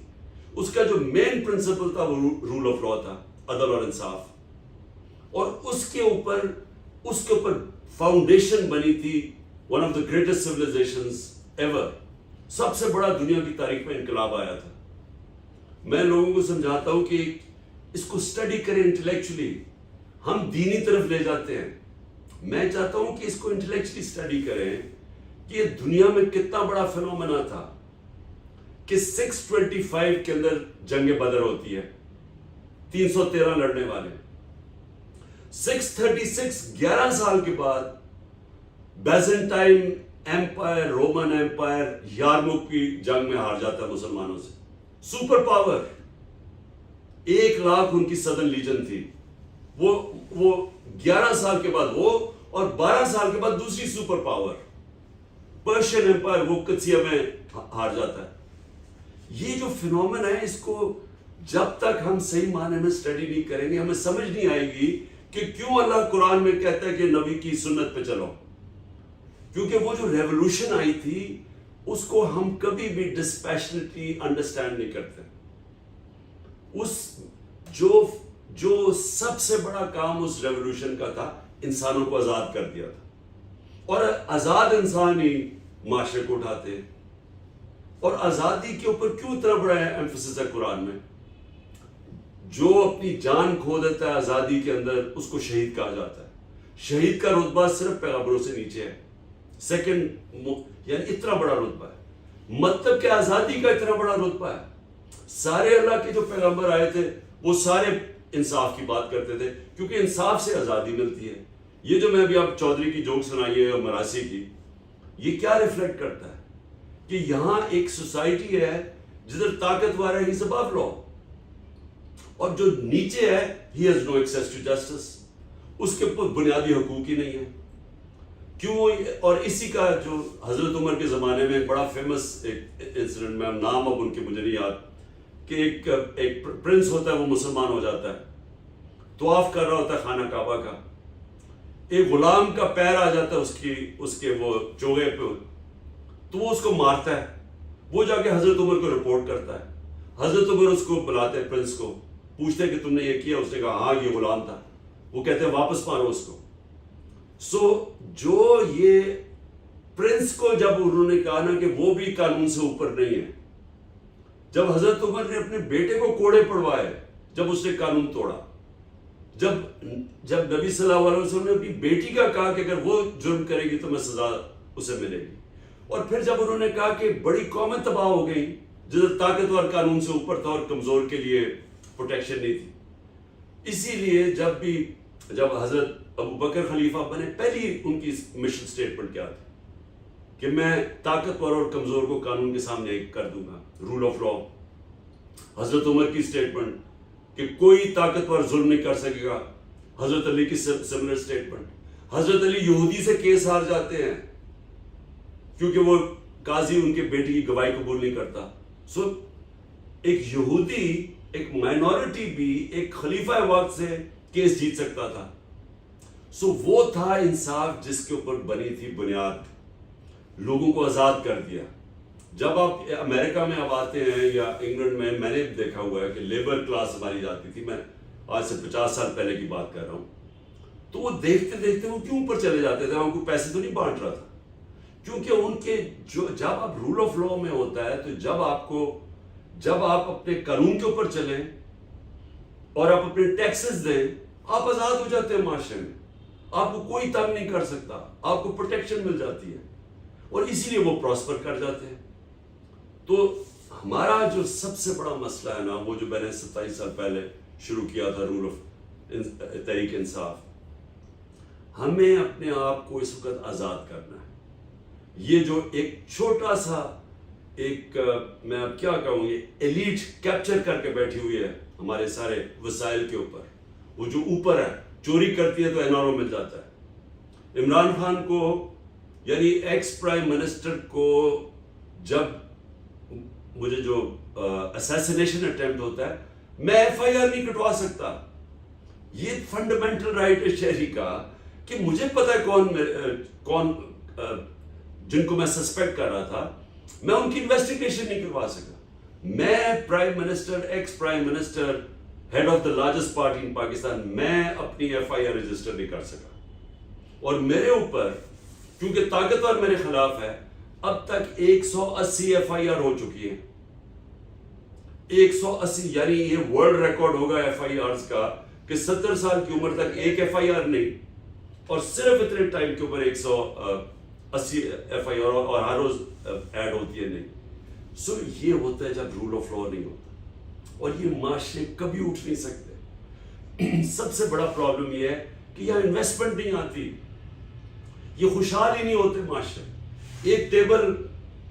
اس کا جو مین پرنسپل تھا وہ رول آف لا تھا, عدل اور انصاف. اور اس کے اوپر فاؤنڈیشن بنی تھی one of the greatest civilizations ever. سب سے بڑا دنیا کی تاریخ میں انقلاب آیا تھا. میں لوگوں کو سمجھاتا ہوں کہ اس کو اسٹڈی کریں انٹلیکچولی. ہم دینی طرف لے جاتے ہیں, میں چاہتا ہوں کہ اس کو انٹلیکچولی اسٹڈی کریں کہ یہ دنیا میں کتنا بڑا فینومینا تھا کہ 625 کے اندر جنگ بدر ہوتی ہے, 313 لڑنے والے. 636 11 سال کے بعد بیزنٹائن ایمپائر, رومن ایمپائر یارموک کی جنگ میں ہار جاتا ہے مسلمانوں سے. سپر پاور 1,00,000 ان کی سدرن لیجن تھی. وہ 11 سال کے بعد وہ, اور 12 سال کے بعد دوسری سپر پاور پرشین ایمپائر, وہ قدسیہ میں ہار جاتا ہے. یہ جو فینومین ہے, اس کو جب تک ہم صحیح معنی میں اسٹڈی نہیں کریں گے, ہمیں سمجھ نہیں آئے گی کہ کیوں اللہ قرآن میں کہتا ہے کہ نبی کی سنت پہ چلو. کیونکہ وہ جو ریولوشن آئی تھی اس کو ہم کبھی بھی ڈسپیشنٹلی انڈرسٹینڈ نہیں کرتے. جو سب سے بڑا کام اس ریولوشن کا تھا, انسانوں کو آزاد کر دیا تھا, اور آزاد انسان ہی معاشرے کو اٹھاتے. اور آزادی کے اوپر کیوں اتنا بڑا ایمفسس ہے قرآن میں؟ جو اپنی جان کھو دیتا ہے آزادی کے اندر اس کو شہید کہا جاتا ہے. شہید کا رتبہ صرف پیغمبروں سے نیچے ہے, سیکنڈ, یعنی اتنا بڑا رتبہ ہے. مطلب کہ آزادی کا اتنا بڑا رتبہ ہے. سارے اللہ کے جو پیغمبر آئے تھے وہ سارے انصاف کی بات کرتے تھے, کیونکہ انصاف سے آزادی ملتی ہے. یہ جو میں ابھی آپ چودھری کی جوک سنائی ہے اور مراسی کی, یہ کیا ریفلیکٹ کرتا ہے کہ یہاں ایک سوسائٹی ہے جدھر طاقتور ہے, ہی above law, اور جو نیچے ہے he has no access to justice, اس کے اوپر بنیادی حقوق ہی نہیں ہے. کیوں؟ اور اسی کا جو حضرت عمر کے زمانے میں ایک بڑا فیمس ایک انسیڈنٹ, میں نام اب ان کے مجھے نہیں یاد, کہ ایک پرنس ہوتا ہے, وہ مسلمان ہو جاتا ہے, طواف کر رہا ہوتا ہے خانہ کعبہ کا, ایک غلام کا پیر آ جاتا ہے اس کے وہ چوغے پہ, تو وہ اس کو مارتا ہے. وہ جا کے حضرت عمر کو رپورٹ کرتا ہے. حضرت عمر اس کو بلاتے ہیں, پرنس کو پوچھتے ہیں کہ تم نے یہ کیا؟ اس نے کہا ہاں یہ غلام تھا. وہ کہتے ہیں واپس مارو اس کو. جو یہ پرنس کو جب انہوں نے کہا نا کہ وہ بھی قانون سے اوپر نہیں ہے, جب حضرت عمر نے اپنے بیٹے کو کوڑے پڑوائے, جب اس نے قانون توڑا, جب نبی صلی اللہ علیہ وسلم نے اپنی بیٹی کا کہا کہ اگر وہ جرم کرے گی تو میں سزا اسے ملے گی, اور پھر جب انہوں نے کہا کہ بڑی قومیں تباہ ہو گئی جدھر طاقتور قانون سے اوپر تھا اور کمزور کے لیے پروٹیکشن نہیں تھی. اسی لیے جب حضرت ابو بکر خلیفہ بنے, پہلی ان کی مشن سٹیٹمنٹ کیا تھی کہ میں طاقتور اور کمزور کو قانون کے سامنے کر دوں گا, رول آف لا. حضرت عمر کی سٹیٹمنٹ کہ کوئی طاقتور ظلم نہیں کر سکے گا. حضرت علی کی سملر سٹیٹمنٹ. حضرت علی یہودی سے کیس ہار جاتے ہیں کیونکہ وہ قاضی ان کے بیٹی کی گواہی قبول نہیں کرتا. ایک یہودی, ایک مائنورٹی بھی ایک خلیفہ وقت سے کیس جیت سکتا تھا. وہ تھا انصاف جس کے اوپر بنی تھی بنیاد, لوگوں کو آزاد کر دیا. جب آپ امریکہ میں اب آتے ہیں یا انگلینڈ میں نے دیکھا ہوا ہے کہ لیبر کلاس ہماری جاتی تھی, میں آج سے 50 سال پہلے کی بات کر رہا ہوں, تو وہ دیکھتے دیکھتے وہ کیوں اوپر چلے جاتے تھے؟ وہاں کوئی پیسے تو نہیں بانٹ رہا تھا، کیونکہ ان کے جب آپ رول آف لا میں ہوتا ہے تو جب آپ اپنے قانون کے اوپر چلیں اور آپ اپنے ٹیکسز دیں، آپ آزاد ہو جاتے ہیں معاشرے میں، آپ کو کوئی تنگ نہیں کر سکتا، آپ کو پروٹیکشن مل جاتی ہے، اور اسی لیے وہ پراسپر کر جاتے ہیں۔ تو ہمارا جو سب سے بڑا مسئلہ ہے نا، وہ جو میں نے 27 سال پہلے شروع کیا تھا، رول آف تحریک انصاف، ہمیں اپنے آپ کو اس وقت آزاد کرنا ہے۔ یہ جو ایک چھوٹا سا ایک میں اب کیا کہوں گی ایلیٹ کیپچر کر کے بیٹھی ہوئی ہے ہمارے سارے وسائل کے اوپر، وہ جو اوپر ہے چوری کرتی ہے تو NRO مل جاتا ہے۔ عمران خان کو یعنی ایکس پرائم منسٹر کو جب مجھے جو اسیسینیشن اٹیمپٹ ہوتا ہے، میں FIR نہیں کٹوا سکتا۔ یہ فنڈامنٹل رائٹ ہے شہری کا کہ مجھے پتا ہے کون جن کو میں سسپیکٹ کر رہا تھا، میں ان کی انویسٹیگیشن نہیں کروا سکا۔ میں prime minister, ex prime minister, head of the largest party in Pakistan, میں اپنی FIR رجسٹر نہیں کر سکا، اور میرے اوپر کیونکہ طاقتور میرے خلاف ہے، اب تک 180 FIR ہو چکی ہیں۔ 180 یعنی یہ ورلڈ ریکارڈ ہوگا FIRs کا کہ 70 سال کی عمر تک ایک FIR نہیں، اور صرف اتنے ٹائم کے اوپر 180 FIR اور ہر روز ایڈ ہوتی ہے۔ نہیں، سو یہ ہوتا ہے جب رول آف لا نہیں ہوتا، اور یہ معاشرے کبھی اٹھ نہیں سکتے۔ سب سے بڑا پرابلم یہ ہے کہ یہاں انویسٹمنٹ نہیں آتی، یہ خوشحال ہی نہیں ہوتے معاشرے۔ ایک ٹیبل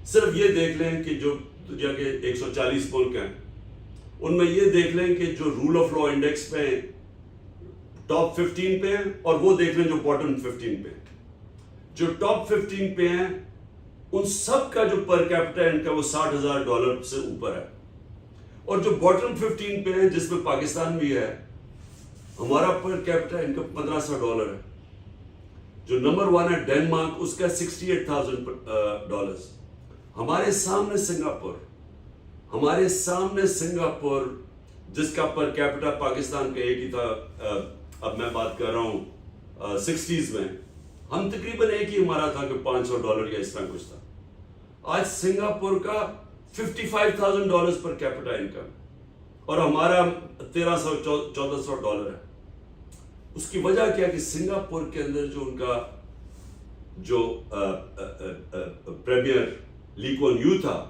صرف یہ دیکھ لیں کہ جو دنیا کے 140 ملک ہیں، ان میں یہ دیکھ لیں کہ جو رول آف لا انڈیکس پہ ٹاپ 15 پہ ہیں، اور وہ دیکھ لیں جو باٹم 15 پہ ہیں۔ جو ٹاپ 15 پہ ہیں ان سب کا جو پر کیپٹا ان کا وہ $60,000 سے اوپر ہے، اور جو باٹم 15 پہ ہیں جس میں پاکستان بھی ہے، ہمارا پر کیپٹا ان کا $1,500 ہے۔ جو نمبر 1 ہے ڈینمارک، اس کا $68,000۔ ہمارے سامنے سنگاپور جس کا پر کیپٹا پاکستان کا ایک ہی تھا، اب میں بات کر رہا ہوں 60s میں، ہم تقریباً ایک ہی ہمارا تھا کہ $500 یا اس طرح کچھ تھا۔ آج سنگاپور کا $55,000 پر کیپٹا انکم، اور ہمارا $1,300-1,400 ہے۔ اس کی وجہ کیا کہ سنگاپور کے اندر جو ان کا جو پریمیئر لی کوان یو تھا،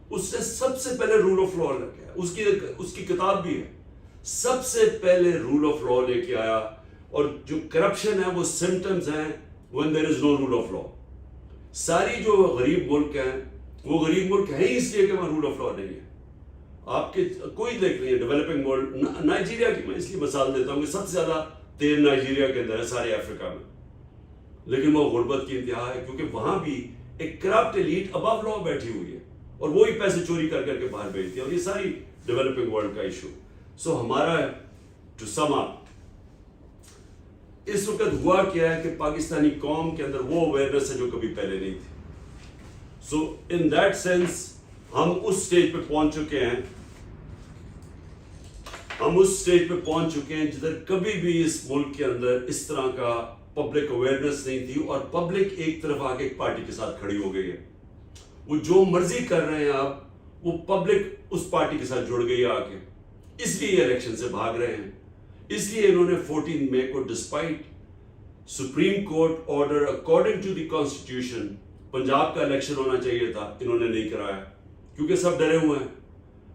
اس نے سب سے پہلے رول آف لا رکھا ہے، اس کی کتاب بھی ہے، سب سے پہلے رول آف لا لے کے آیا۔ اور جو کرپشن ہے وہ سمٹمز ہیں when there is no rule of law۔ ساری جو غریب ملک ہیں وہ غریب ملک ہیں اس لیے کہ وہاں رول آف لا نہیں ہے۔ آپ کے کوئی دیکھ لیں ڈیولپنگ ورلڈ، نائجیریا کی میں اس لیے مثال دیتا ہوں کہ سب سے زیادہ تیل نائجیریا کے اندر ہے سارے افریقہ میں، لیکن وہ غربت کی انتہا ہے، کیونکہ وہاں بھی ایک کرپٹ ایلیٹ ابو لا بیٹھی ہوئی ہے، اور وہی پیسے چوری کر کے باہر بھیجتی ہے، اور یہ ساری ڈیولپنگ ورلڈ کا ایشو۔ سو ہمارا ٹو سم اپ اس وقت ہوا کیا ہے کہ پاکستانی قوم کے اندر وہ اویئرنیس ہے جو کبھی پہلے نہیں تھی۔ سو ان دیٹ سینس ہم اس سٹیج پہ پہنچ چکے ہیں جدھر کبھی بھی اس ملک کے اندر اس طرح کا پبلک اویئرنیس نہیں تھی، اور پبلک ایک طرف آ کے ایک پارٹی کے ساتھ کھڑی ہو گئی ہے۔ وہ جو مرضی کر رہے ہیں آپ، وہ پبلک اس پارٹی کے ساتھ جڑ گئی ہے آ کے، اس لیے یہ الیکشن سے بھاگ رہے ہیں۔ اس لیے انہوں نے 14 مئی کو despite supreme court order according to the constitution Punjab کا الیکشن ہونا چاہیے تھا، انہوں نے نہیں کرایا، کیونکہ سب ڈرے ہوئے ہیں۔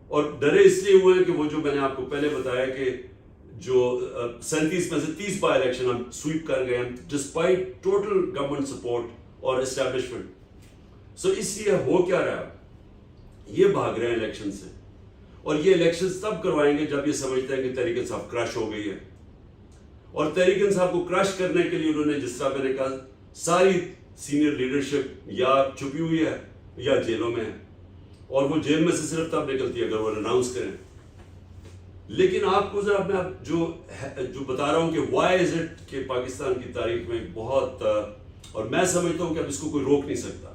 اور ڈرے اس لیے ہوئے ہیں کہ وہ جو میں نے آپ کو پہلے بتایا کہ جو 37 میں سے 30 بائی الیکشن ہم سویپ کر گئے ہیں ڈسپائٹ ٹوٹل گورنمنٹ سپورٹ اور اسٹیبلشمنٹ۔ سو اس لیے ہو کیا رہا، یہ بھاگ رہے ہیں الیکشن سے، اور یہ الیکشنز تب کروائیں گے جب یہ سمجھتے ہیں کہ تحریک انصاف کرش ہو گئی ہے۔ اور تحریک انصاف کو کرش کرنے کے لیے انہوں نے، جس طرح میں نے کہا، ساری سینئر لیڈرشپ یا چھپی ہوئی ہے یا جیلوں میں ہے، اور وہ جیل میں سے صرف تب نکلتی ہے اگر وہ اناؤنس کریں۔ لیکن آپ کو ذرا میں جو بتا رہا ہوں کہ وائی از اٹ کہ پاکستان کی تاریخ میں بہت، اور میں سمجھتا ہوں کہ اب اس کو کوئی روک نہیں سکتا،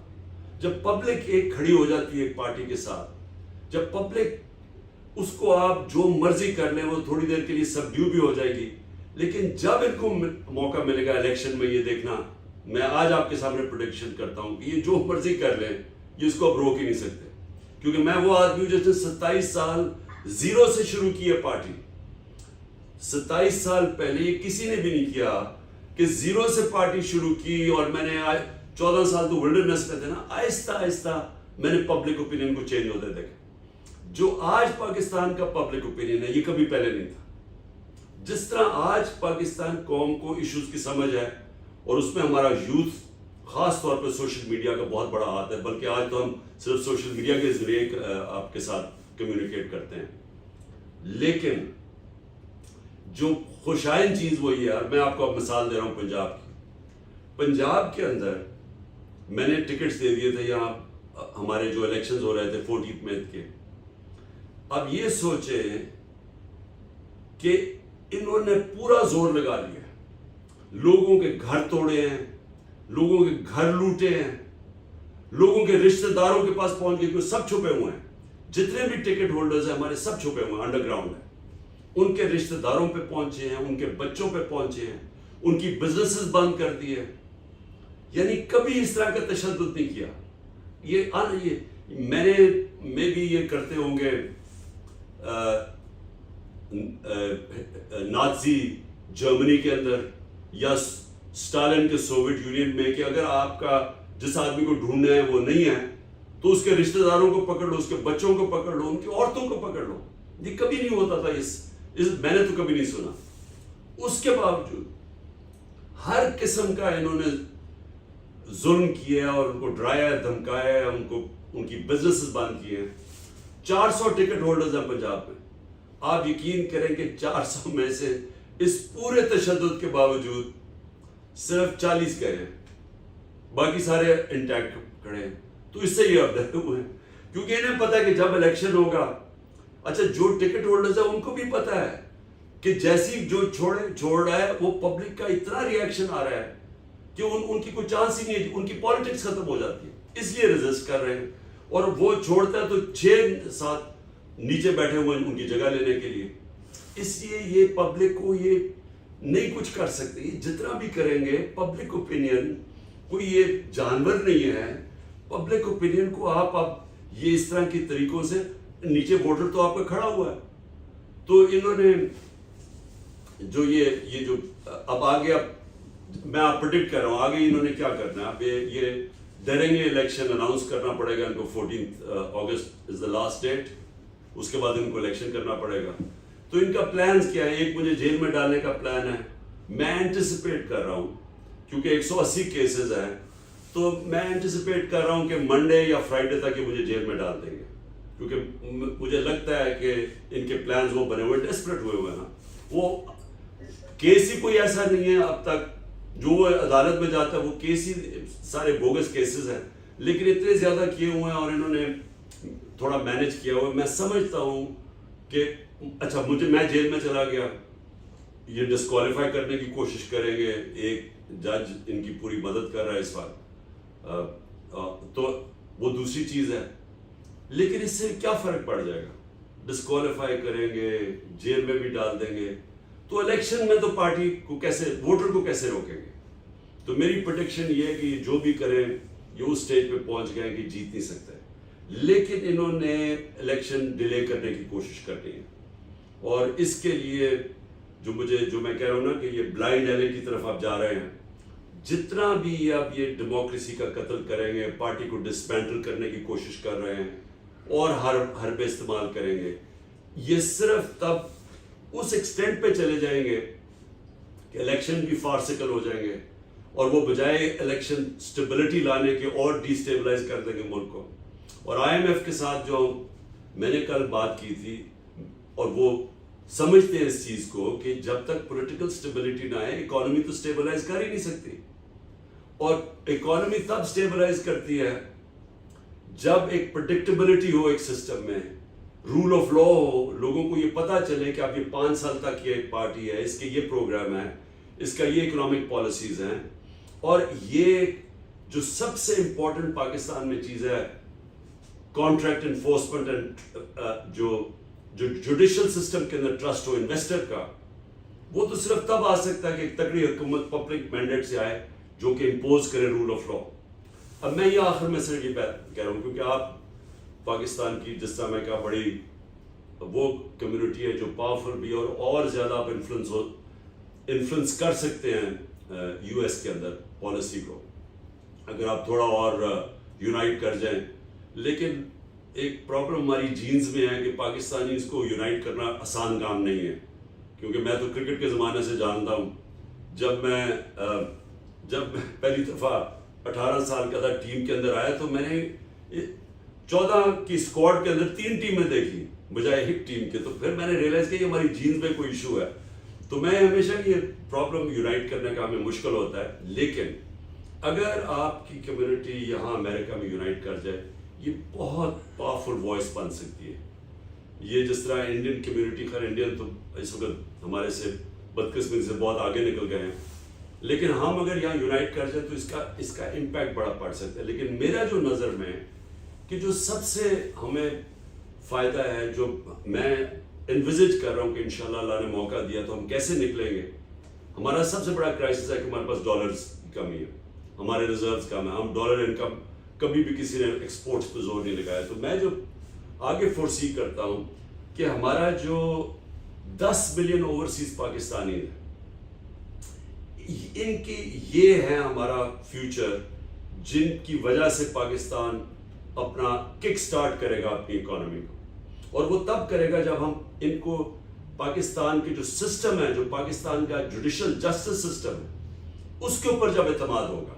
جب پبلک ایک کھڑی ہو جاتی ہے ایک پارٹی کے ساتھ، جب پبلک اس کو آپ جو مرضی کر لیں وہ تھوڑی دیر کے لیے سبڈیو بھی ہو جائے گی، لیکن جب ان کو موقع ملے گا الیکشن میں، یہ دیکھنا، میں آج آپ کے سامنے پروڈکشن کرتا ہوں کہ یہ جو مرضی کر لیں، یہ اس کو اب روک ہی نہیں سکتے، کیونکہ میں وہ آدمی ہوں جس نے 27 سال زیرو سے شروع کی ہے پارٹی. 27 سال پہلے یہ کسی نے بھی نہیں کیا کہ زیرو سے پارٹی شروع کی، اور میں نے 14 سال تو ولڈرنس میں تھے نا، آہستہ آہستہ میں نے پبلک اوپینین کو چینج ہوتے دیکھا. جو آج پاکستان کا پبلک اوپینین ہے، یہ کبھی پہلے نہیں تھا. جس طرح آج پاکستان قوم کو ایشوز کی سمجھ ہے، اور اس میں ہمارا یوتھ خاص طور پہ سوشل میڈیا کا بہت بڑا ہاتھ ہے، بلکہ آج تو ہم صرف سوشل میڈیا کے ذریعے آپ کے ساتھ کمیونیکیٹ کرتے ہیں. لیکن جو خوشائن چیز وہی ہے، اور میں آپ کو اب مثال دے رہا ہوں پنجاب کی. پنجاب کے اندر میں نے ٹکٹس دے دیے تھے، یہاں ہمارے جو الیکشنز ہو رہے تھے 14 مئی کے. اب یہ سوچیں کہ انہوں نے پورا زور لگا لیا، لوگوں کے گھر توڑے ہیں، لوگوں کے گھر لوٹے ہیں، لوگوں کے رشتہ داروں کے پاس پہنچ گئے، کیونکہ سب چھپے ہوئے ہیں. جتنے بھی ٹکٹ ہولڈرز ہیں ہمارے سب چھپے ہوئے ہیں، انڈر گراؤنڈ ہیں. ان کے رشتہ داروں پہ پہنچے ہیں، ان کے بچوں پہ پہنچے ہیں، ان کی بزنسز بند کر دی ہے. یعنی کبھی اس طرح کا تشدد نہیں کیا. میں بھی یہ کرتے ہوں گے نازی جرمنی کے اندر یا اسٹالن کے سوویت یونین میں، کہ اگر آپ کا جس آدمی کو ڈھونڈنا ہے وہ نہیں ہے تو اس کے رشتہ داروں کو پکڑ لو، اس کے بچوں کو پکڑ لو، ان کی عورتوں کو پکڑ لو. یہ کبھی نہیں ہوتا تھا، میں نے تو کبھی نہیں سنا. اس کے باوجود ہر قسم کا انہوں نے ظلم کیا اور ان کو ڈرایا، دھمکایا، ان کی بزنسز بند کیے ہیں. 400 ٹکٹ ہولڈرز ہیں پنجاب میں. آپ یقین کریں کہ 400 میں سے اس پورے تشدد کے باوجود صرف 40 گئے ہیں، باقی سارے انٹیکٹ کھڑے ہیں. تو اس سے یہ اپڈیٹ ہوئے ہیں، کیونکہ انہیں پتا ہے کہ جب الیکشن ہوگا، اچھا جو ٹکٹ ہولڈرز ہیں ان کو بھی پتا ہے کہ جیسی جو چھوڑ رہا ہے، وہ پبلک کا اتنا ریئیکشن آ رہا ہے کہ ان کی کوئی چانس ہی نہیں ہے، ان کی پالیٹکس ختم ہو جاتی ہے، اس لیے ریزسٹ کر رہے ہیں. اور وہ چھوڑتا ہے تو 6-7 نیچے بیٹھے ہوئے ہیں ان کی جگہ لینے کے لیے. اس لیے یہ پبلک کو یہ نہیں کچھ کر سکتے. یہ جتنا بھی کریں گے پبلک اوپینین کوئی یہ جانور نہیں ہے. پبلک اوپینین کو آپ یہ اس طرح کی طریقوں سے، نیچے ووٹر تو آپ کا کھڑا ہوا ہے. تو انہوں نے جو یہ جو اب آگے، میں آپ پریڈکٹ کر رہا ہوں آگے انہوں نے کیا کرنا ہے. اب یہ ڈریں گے، الیکشن اناؤنس کرنا پڑے گا ان کو. 14 اگست از دا لاسٹ ڈیٹ. اس کے بعد ان کو الیکشن کرنا پڑے گا. تو ان کا پلانز کیا ہے؟ ایک مجھے جیل میں ڈالنے کا پلان ہے. میں اینٹیسپیٹ کر رہا ہوں کیونکہ 180 کیسز ہیں، تو میں اینٹیسپیٹ کر رہا ہوں کہ منڈے یا فرائیڈے تک یہ مجھے جیل میں ڈال دیں گے، کیونکہ مجھے لگتا ہے کہ ان کے پلانز وہ بنے ہوئے، ڈیسپریٹ ہوئے ہیں. وہ کیس ہی کوئی ایسا نہیں ہے اب تک جو وہ عدالت میں جاتا ہے، وہ کیس ہی سارے بوگس کیسز ہیں، لیکن اتنے زیادہ کیے ہوئے ہیں اور انہوں نے تھوڑا مینج کیا ہوا ہے. میں سمجھتا ہوں کہ اچھا میں جیل میں چلا گیا، یہ ڈسکوالیفائی کرنے کی کوشش کریں گے. ایک جج ان کی پوری مدد کر رہا ہے اس وقت، تو وہ دوسری چیز ہے. لیکن اس سے کیا فرق پڑ جائے گا؟ ڈسکوالیفائی کریں گے، جیل میں بھی ڈال دیں گے، تو الیکشن میں تو پارٹی کو کیسے، ووٹر کو کیسے روکیں گے؟ تو میری پریڈکشن یہ ہے کہ جو بھی کریں یہ اس سٹیج پہ پہنچ گئے کہ جیت نہیں سکتے. لیکن انہوں نے الیکشن ڈیلے کرنے کی کوشش کرنی ہے، اور اس کے لیے جو میں کہہ رہا ہوں نا کہ یہ بلائنڈ ایلے کی طرف آپ جا رہے ہیں. جتنا بھی آپ یہ ڈیموکریسی کا قتل کریں گے، پارٹی کو ڈسمینٹل کرنے کی کوشش کر رہے ہیں اور ہر پہ استعمال کریں گے، یہ صرف تب اس ایکسٹینٹ پہ چلے جائیں گے کہ الیکشن بھی فارسیکل ہو جائیں گے، اور وہ بجائے الیکشن سٹیبلٹی لانے کے اور ڈی سٹیبلائز کر دیں گے ملک کو. اور IMF کے ساتھ جو میں نے کل بات کی تھی، اور وہ سمجھتے ہیں اس چیز کو کہ جب تک پولیٹیکل سٹیبلٹی نہ آئے اکانومی تو سٹیبلائز کر ہی نہیں سکتی. اور اکانومی تب سٹیبلائز کرتی ہے جب ایک پریڈکٹیبلٹی ہو ایک سسٹم میں، رول آف لا ہو، لوگوں کو یہ پتا چلے کہ اب یہ 5 سال تک یہ ایک پارٹی ہے، اس کے یہ پروگرام ہے، اس کا یہ اکنامک پالیسیز ہیں. اور یہ جو سب سے امپورٹنٹ پاکستان میں چیز ہے، کانٹریکٹ انفورسمنٹ اینڈ جو جوڈیشل سسٹم کے اندر ٹرسٹ ہو انویسٹر کا، وہ تو صرف تب آ سکتا ہے کہ ایک تکڑی حکومت پبلک مینڈیٹ سے آئے جو کہ امپوز کرے رول آف لا. اب میں یہ آخر میں صرف یہ کہہ رہا ہوں کیونکہ آپ پاکستان کی جس طرح میں کہا بڑی وہ کمیونٹی ہے جو پاورفل بھی اور زیادہ آپ انفلوئنس کر سکتے ہیں یو ایس کے اندر پالیسی کو اگر آپ تھوڑا اور یونائٹ کر جائیں. لیکن ایک پرابلم ہماری جینز میں ہے کہ پاکستانی اس کو یونائٹ کرنا آسان کام نہیں ہے کیونکہ میں تو کرکٹ کے زمانے سے جانتا ہوں. جب میں پہلی دفعہ 18 سال کا تھا ٹیم کے اندر آیا تو میں نے 14 کی اسکواڈ کے اندر 3 ٹیمیں دیکھی بجائے ایک ٹیم کے. تو پھر میں نے ریئلائز کیا یہ ہماری جینز میں کوئی ایشو ہے. تو میں ہمیشہ یہ پرابلم یونائٹ کرنے کا ہمیں مشکل ہوتا ہے. لیکن اگر آپ کی کمیونٹی یہاں امریکہ میں یونائٹ کر جائے یہ بہت پاورفل وائس بن سکتی ہے. یہ جس طرح انڈین کمیونٹی خیر انڈین تو اس وقت ہمارے سے بدقسمتی سے بہت آگے نکل گئے ہیں لیکن ہم اگر یہاں یونائٹ کر جائیں تو اس کا امپیکٹ بڑا پڑ سکتا ہے. لیکن میرا جو نظر میں کہ جو سب سے ہمیں فائدہ ہے جو میں انویزج کر رہا ہوں کہ انشاءاللہ اللہ نے موقع دیا تو ہم کیسے نکلیں گے. ہمارا سب سے بڑا کرائسس ہے کہ ہمارے پاس ڈالرز کی کمی ہے, ہمارے ریزروز کم ہے, ہم ڈالر انکم کبھی بھی کسی نے ایکسپورٹس پہ زور نہیں لگایا. تو میں جو آگے فورسی کرتا ہوں کہ ہمارا جو 10 ملین اوورسیز پاکستانی ہیں ان کی یہ ہے ہمارا فیوچر جن کی وجہ سے پاکستان اپنا کک سٹارٹ کرے گا اپنی اکانومی کو. اور وہ تب کرے گا جب ہم ان کو پاکستان کے جو سسٹم ہے جو پاکستان کا جوڈیشل جسٹس سسٹم ہے اس کے اوپر جب اعتماد ہوگا.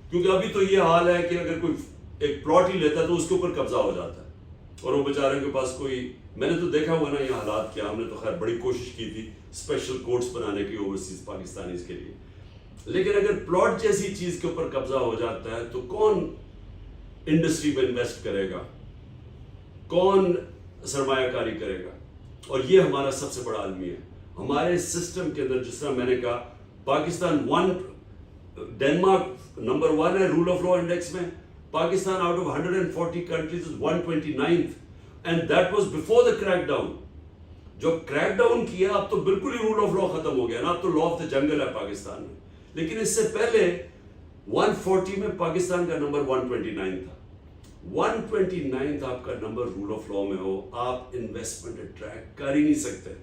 کیونکہ ابھی تو یہ حال ہے کہ اگر کوئی ایک پلاٹ ہی لیتا ہے تو اس کے اوپر قبضہ ہو جاتا ہے اور وہ بیچارے کے پاس کوئی, میں نے تو دیکھا ہوا نا یہ حالات کیا. ہم نے تو خیر بڑی کوشش کی تھی اسپیشل کورٹس بنانے کی اوورسیز پاکستانیز کے لیے, لیکن اگر پلاٹ جیسی چیز کے اوپر قبضہ ہو جاتا ہے تو کون انڈسٹری میں انویسٹ کرے گا, کون سرمایہ کاری کرے گا. اور یہ ہمارا سب سے بڑا المیہ ہے ہمارے سسٹم کے اندر. جس طرح میں نے کہا پاکستان ڈینمارک نمبر 1 ہے رول آف لا انڈیکس میں, Pakistan out of 140 countries 129th and that was before the crackdown. جو کریک ڈاؤن کیا اب تو بالکل ہی رول آف لا ختم ہو گیا نا, اب تو لا آف دا جنگل ہے پاکستان میں. لیکن اس سے پہلے 140 میں پاکستان کا نمبر 129 تھا. 129 آپ کا نمبر رول آف لا میں ہو, آپ انویسٹمنٹ اٹریکٹ کر ہی نہیں سکتے.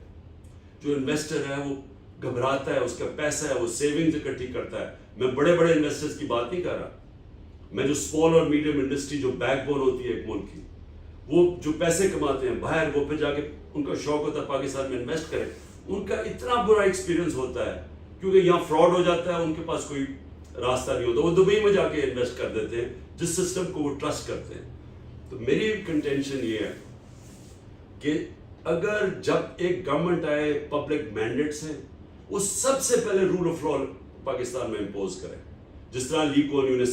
جو انویسٹر ہے وہ گھبراتا ہے, اس کا پیسہ ہے وہ سیونگز اکٹھی کرتا ہے. میں بڑے بڑے انویسٹرز کی بات نہیں کر رہا, میں جو اسمال اور میڈیم انڈسٹری جو بیک بون ہوتی ہے ایک ملک کی, وہ جو پیسے کماتے ہیں باہر, وہ پھر جا کے ان کا شوق ہوتا ہے پاکستان میں انویسٹ کریں. ان کا اتنا برا ایکسپیرینس ہوتا ہے کیونکہ یہاں فراڈ ہو جاتا ہے, ان کے پاس کوئی راستہ نہیں ہوتا, وہ دبئی میں جا کے انویسٹ کر دیتے ہیں جس سسٹم کو وہ ٹرسٹ کرتے ہیں. تو میری کنٹینشن یہ ہے کہ اگر جب ایک گورنمنٹ آئے پبلک مینڈیٹ سے, وہ سب سے پہلے رول آف لا پاکستان میں امپوز کرے, جس طرح لی کون یو نے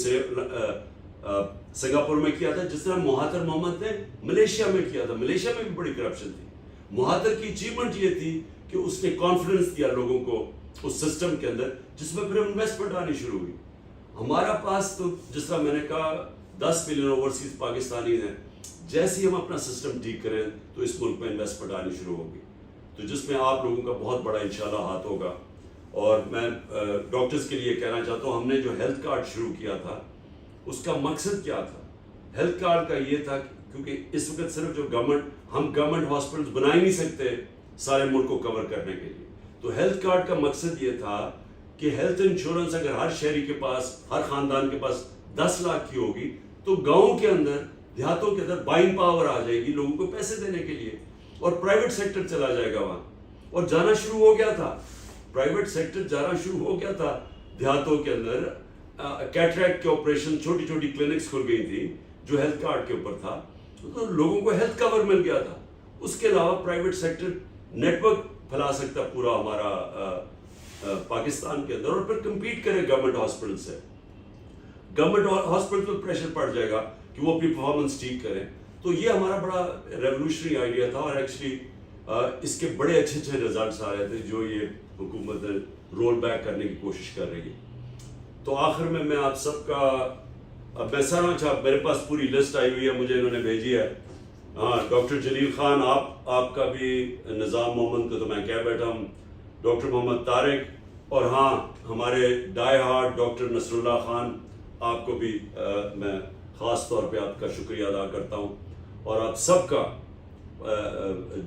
سنگاپور میں کیا تھا, جس طرح مہاتر محمد نے ملیشیا میں کیا تھا. ملیشیا میں بھی بڑی کرپشن تھی. مہاتر کی اچیومنٹ یہ تھی کہ اس نے کانفیڈنس دیا لوگوں کو اس سسٹم کے اندر, جس میں پھر انویسٹمنٹ آنی شروع ہوئی. ہمارا پاس تو جس طرح میں نے کہا 10 ملین اوورسیز پاکستانی ہیں, جیسے ہی ہم اپنا سسٹم ٹھیک کریں تو اس ملک میں انویسٹمنٹ آنی شروع ہوگی, تو جس میں آپ لوگوں کا بہت بڑا انشاءاللہ ہاتھ ہوگا. اور میں ڈاکٹرز کے لیے کہنا چاہتا ہوں, ہم نے جو ہیلتھ کارڈ شروع کیا تھا اس کا مقصد کیا تھا. ہیلتھ کارڈ کا یہ تھا کیونکہ اس وقت صرف جو ہم گورنمنٹ ہاسپٹلز بنا ہی نہیں سکتے سارے ملک کو کور کرنے کے لیے, تو ہیلتھ کارڈ کا مقصد یہ تھا کہ ہیلتھ انشورنس اگر ہر شہری کے پاس, ہر خاندان کے پاس 10 لاکھ کی ہوگی تو گاؤں کے اندر, دیہاتوں کے اندر بائنگ پاور آ جائے گی لوگوں کو پیسے دینے کے لیے, اور پرائیویٹ سیکٹر چلا جائے گا وہاں. اور جانا شروع ہو گیا تھا, پرائیویٹ سیکٹر جانا شروع ہو گیا تھا دیہاتوں کے اندر. کیٹریکٹ کے آپریشن, چھوٹی چھوٹی کلینکس کھل گئی تھی جو ہیلتھ کارڈ کے اوپر تھا, تو لوگوں کو ہیلتھ کور مل گیا تھا. اس کے علاوہ پرائیویٹ سیکٹر نیٹ ورک پھیلا سکتا پورا ہمارا پاکستان کے اندر, اور پھر کمپیٹ کرے گورنمنٹ ہاسپٹل سے. گورنمنٹ ہاسپٹل پر پریشر پڑ جائے گا کہ وہ اپنی پرفارمنس ٹھیک کریں. تو یہ ہمارا بڑا ریولوشنری آئیڈیا تھا, اور ایکچولی اس کے بڑے اچھے اچھے رزلٹس آ رہے تھے جو یہ حکومت رول بیک کرنے کی کوشش کر رہی ہے. تو آخر میں آپ سب کا, اب میں سر اچھا میرے پاس پوری لسٹ آئی ہوئی ہے, مجھے انہوں نے بھیجی ہے. ہاں ڈاکٹر جلیل خان, آپ کا بھی, نظام محمد کو تو میں کہہ بیٹھا ہوں, ڈاکٹر محمد طارق، اور ہاں ہمارے ڈائی ہارڈ ڈاکٹر نصر اللہ خان، آپ کو بھی میں خاص طور پہ آپ کا شکریہ ادا کرتا ہوں، اور آپ سب کا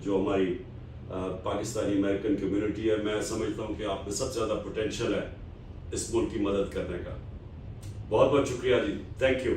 جو ہماری پاکستانی امریکن کمیونٹی ہے، میں سمجھتا ہوں کہ آپ میں سب سے زیادہ پوٹینشیل ہے اس ملک کی مدد کرنے کا. بہت بہت شکریہ جی، تھینک یو.